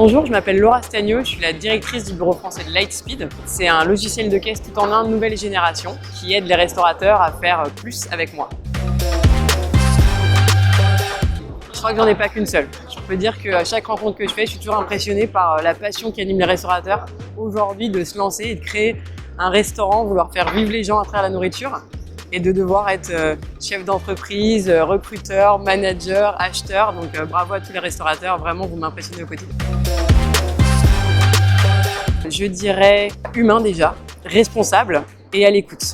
Bonjour, je m'appelle Laura Stagno, je suis la directrice du bureau français de Lightspeed. C'est un logiciel de caisse tout en un nouvelle génération qui aide les restaurateurs à faire plus avec moins. Je crois que j'en ai pas qu'une seule. Je peux dire qu'à chaque rencontre que je fais, je suis toujours impressionnée par la passion qui anime les restaurateurs aujourd'hui de se lancer et de créer un restaurant, vouloir faire vivre les gens à travers la nourriture et de devoir être chef d'entreprise, recruteur, manager, acheteur. Donc bravo à tous les restaurateurs, vraiment vous m'impressionnez au quotidien. Je dirais humain déjà, responsable et à l'écoute.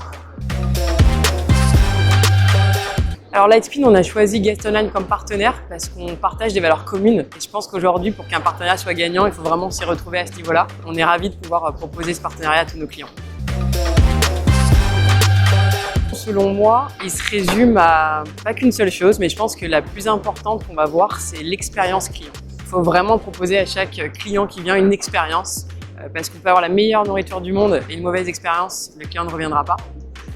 Alors Lightspeed, on a choisi Guest Online comme partenaire parce qu'on partage des valeurs communes. Et je pense qu'aujourd'hui, pour qu'un partenariat soit gagnant, il faut vraiment s'y retrouver à ce niveau-là. On est ravis de pouvoir proposer ce partenariat à tous nos clients. Selon moi, il se résume à pas qu'une seule chose, mais je pense que la plus importante qu'on va voir, c'est l'expérience client. Il faut vraiment proposer à chaque client qui vient une expérience, parce qu'on peut avoir la meilleure nourriture du monde et une mauvaise expérience, le client ne reviendra pas.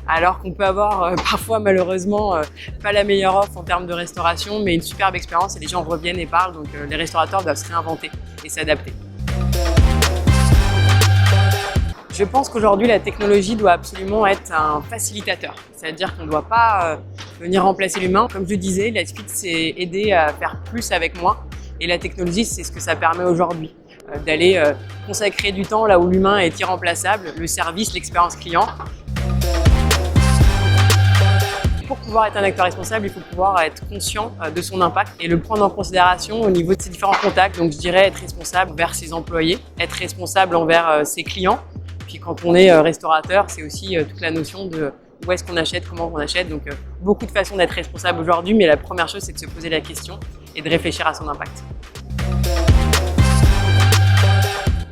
Alors qu'on peut avoir parfois malheureusement pas la meilleure offre en termes de restauration, mais une superbe expérience et les gens reviennent et parlent, donc les restaurateurs doivent se réinventer et s'adapter. Je pense qu'aujourd'hui, la technologie doit absolument être un facilitateur. C'est-à-dire qu'on ne doit pas venir remplacer l'humain. Comme je le disais, Lightspeed, c'est aider à faire plus avec moins. Et la technologie, c'est ce que ça permet aujourd'hui. D'aller consacrer du temps là où l'humain est irremplaçable, le service, l'expérience client. Pour pouvoir être un acteur responsable, il faut pouvoir être conscient de son impact et le prendre en considération au niveau de ses différents contacts. Donc je dirais être responsable envers ses employés, être responsable envers ses clients. Puis quand on est restaurateur, c'est aussi toute la notion de où est-ce qu'on achète, comment on achète. Donc beaucoup de façons d'être responsable aujourd'hui, mais la première chose, c'est de se poser la question et de réfléchir à son impact.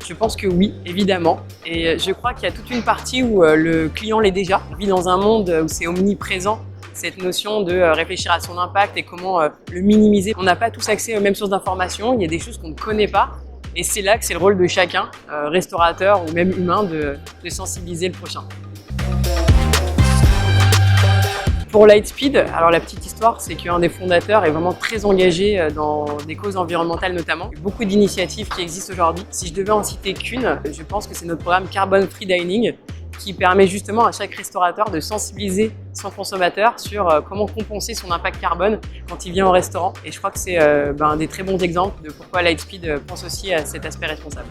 Je pense que oui, évidemment. Et je crois qu'il y a toute une partie où le client l'est déjà. On vit dans un monde où c'est omniprésent, cette notion de réfléchir à son impact et comment le minimiser. On n'a pas tous accès aux mêmes sources d'informations, il y a des choses qu'on ne connaît pas. Et c'est là que c'est le rôle de chacun, restaurateur ou même humain, de sensibiliser le prochain. Pour Lightspeed, alors la petite histoire, c'est qu'un des fondateurs est vraiment très engagé dans des causes environnementales notamment. Il y a beaucoup d'initiatives qui existent aujourd'hui. Si je devais en citer qu'une, je pense que c'est notre programme Carbon Free Dining qui permet justement à chaque restaurateur de sensibiliser son consommateur sur comment compenser son impact carbone quand il vient au restaurant. Et je crois que c'est un des très bons exemples de pourquoi Lightspeed pense aussi à cet aspect responsable.